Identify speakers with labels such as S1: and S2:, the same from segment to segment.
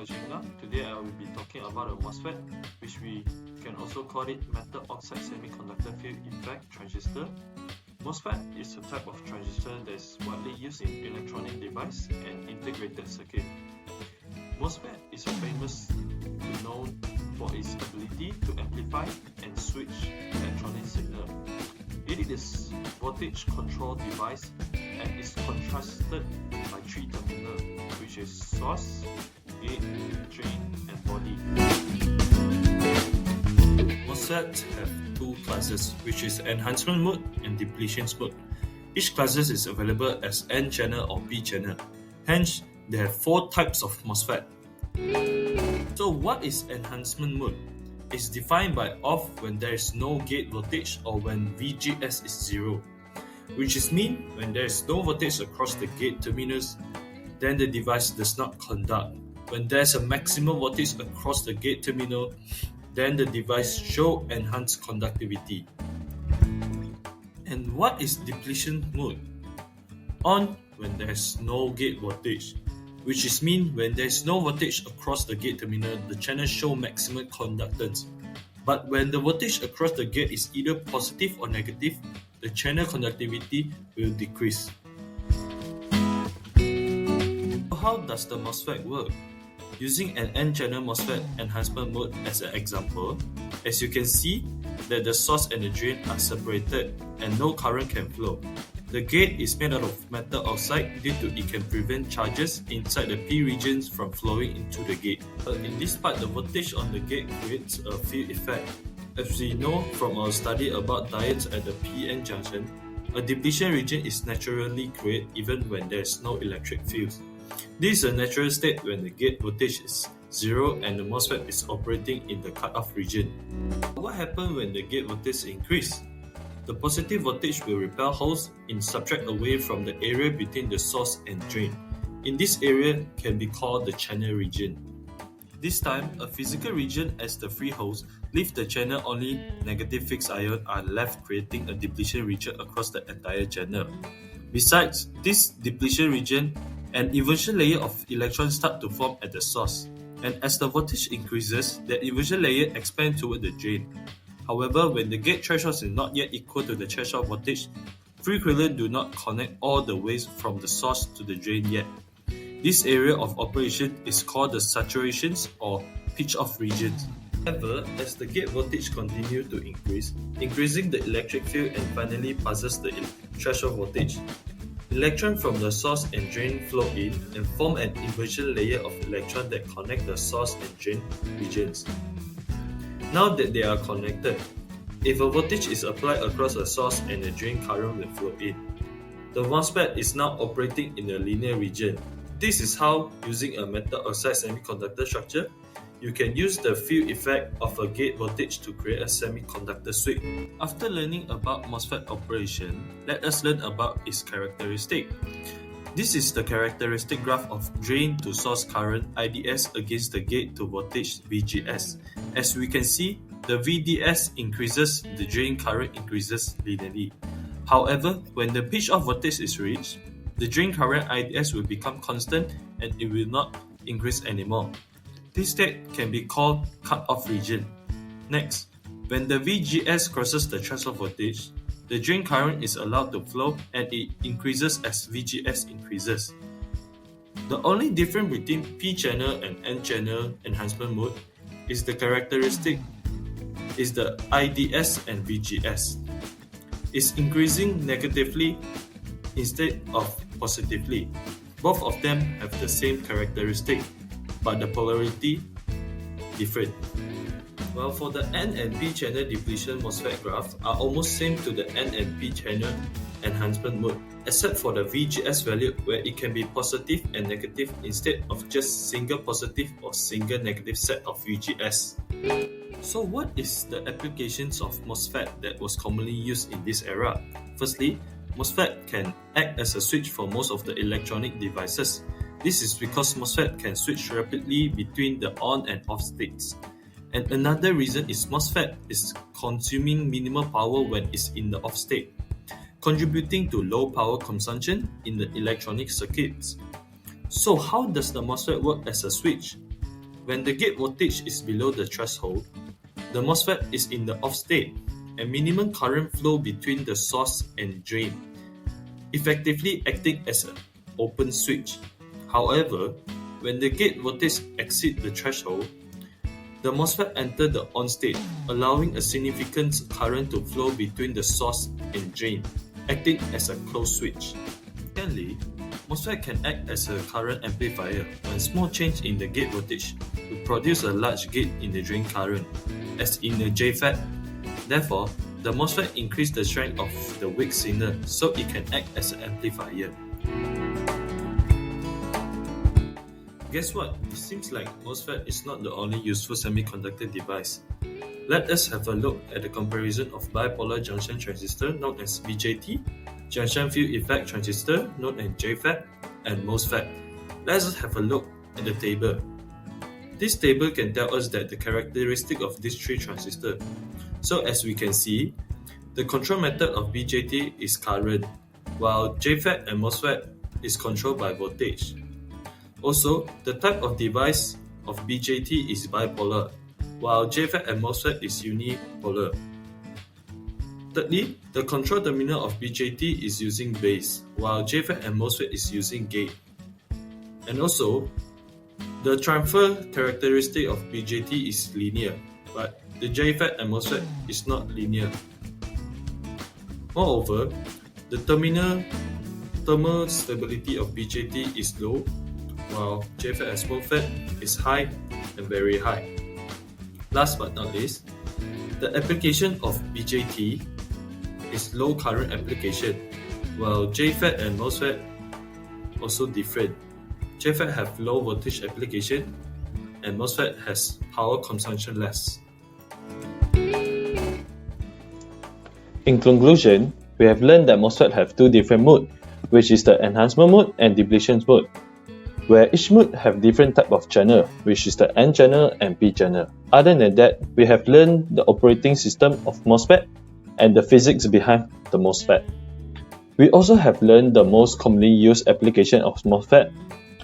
S1: for Jinga. Today I will be talking about a Mosfet, which we can also call it metal oxide semiconductor field effect transistor. Mosfet is a type of transistor that is widely used in electronic device and integrated circuit. Mosfet is famous to known for its ability to amplify and switch electronic signal. It is a voltage control device and is contrasted by three terminals, which is source, gate, drain, and body.
S2: Mosfets have two classes, which is enhancement mode and depletion mode. Each classes is available as N channel or P channel. Hence, there are four types of Mosfet. So what is enhancement mode? It's defined by off when there is no gate voltage or when VGS is zero, which is mean when there is no voltage across the gate terminals, then the device does not conduct. When there is a maximum voltage across the gate terminal, then the device show enhanced conductivity. And what is depletion mode? On when there is no gate voltage, which is mean when there is no voltage across the gate terminal, the channel show maximum conductance. But when the voltage across the gate is either positive or negative, the channel conductivity will decrease. So how does the Mosfet work? Using an N-channel Mosfet enhancement mode as an example, as you can see that the source and the drain are separated and no current can flow. The gate is made out of metal oxide due to it can prevent charges inside the P regions from flowing into the gate. But in this part, the voltage on the gate creates a field effect. As we know from our study about diodes at the P-N junction, a depletion region is naturally created even when there is no electric field. This is a natural state when the gate voltage is zero and the Mosfet is operating in the cutoff region. What happens when the gate voltage increases? The positive voltage will repel holes in subtract away from the area between the source and drain. In this area can be called the channel region. This time, a physical region as the free holes leave the channel, only negative fixed ion are left, creating a depletion region across the entire channel. Besides this depletion region, an inversion layer of electrons start to form at the source, and as the voltage increases, the inversion layer expands toward the drain. However, when the gate threshold is not yet equal to the threshold voltage, free equivalent do not connect all the ways from the source to the drain yet. This area of operation is called the saturations or pitch-off regions. However, as the gate voltage continues to increase, increasing the electric field and finally passes the threshold voltage, electrons from the source and drain flow in and form an inversion layer of electrons that connect the source and drain regions. Now that they are connected, if a voltage is applied across a source and the drain current will flow in, the Mosfet is now operating in a linear region. This is how, using a metal oxide semiconductor structure, you can use the field effect of a gate voltage to create a semiconductor switch. After learning about Mosfet operation, let us learn about its characteristic. This is the characteristic graph of drain to source current IDS against the gate to voltage VGS. As we can see, the VDS increases, the drain current increases linearly. However, when the pitch-off voltage is reached, the drain current IDS will become constant and it will not increase anymore. This state can be called cut-off region. Next, when the VGS crosses the threshold voltage, the drain current is allowed to flow and it increases as VGS increases. The only difference between P-channel and N-channel enhancement mode is the characteristic is the IDS and VGS. It's increasing negatively instead of positively. Both of them have the same characteristic, but the polarity different. Well, for the N and P channel depletion Mosfet graph are almost same to the N and P channel enhancement mode, except for the VGS value where it can be positive and negative instead of just single positive or single negative set of VGS. So what is the applications of Mosfet that was commonly used in this era? Firstly, Mosfet can act as a switch for most of the electronic devices. This is because Mosfet can switch rapidly between the on and off states. And another reason is Mosfet is consuming minimal power when it's in the off state, contributing to low power consumption in the electronic circuits. So how does the Mosfet work as a switch? When the gate voltage is below the threshold, the MOSFET is in the off state and minimum current flow between the source and drain, effectively acting as an open switch. However, when the gate voltage exceeds the threshold, the MOSFET enters the on state, allowing a significant current to flow between the source and drain, acting as a closed switch. Secondly, MOSFET can act as a current amplifier when small change in the gate voltage will produce a large gate in the drain current, as in the JFET. Therefore, the MOSFET increases the strength of the weak signal so it can act as an amplifier. Guess what? It seems like MOSFET is not the only useful semiconductor device. Let us have a look at the comparison of bipolar junction transistor known as BJT, junction field effect transistor known as JFET, and MOSFET. Let us have a look at the table. This table can tell us that the characteristic of these three transistors. So as we can see, the control method of BJT is current, while JFET and MOSFET is controlled by voltage. Also, the type of device of BJT is bipolar, while JFET and MOSFET is unipolar. Thirdly, the control terminal of BJT is using base, while JFET and MOSFET is using gate. And also, the transfer characteristic of BJT is linear, but the JFET and MOSFET is not linear. Moreover, the thermal stability of BJT is low, while JFET and MOSFET is high and very high. Last but not least, the application of BJT is low current application, while JFET and MOSFET also different. JFET have low voltage application and MOSFET has power consumption less.
S3: In conclusion, we have learned that MOSFET have two different modes, which is the enhancement mode and depletion mode, where each mode have different type of channel, which is the N channel and P channel. Other than that, we have learned the operating system of MOSFET and the physics behind the MOSFET. We also have learned the most commonly used application of MOSFET,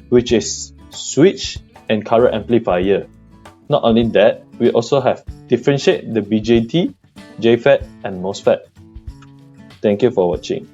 S3: which is switch and current amplifier. Not only that, we also have differentiate the BJT, JFET and MOSFET. Thank you for watching.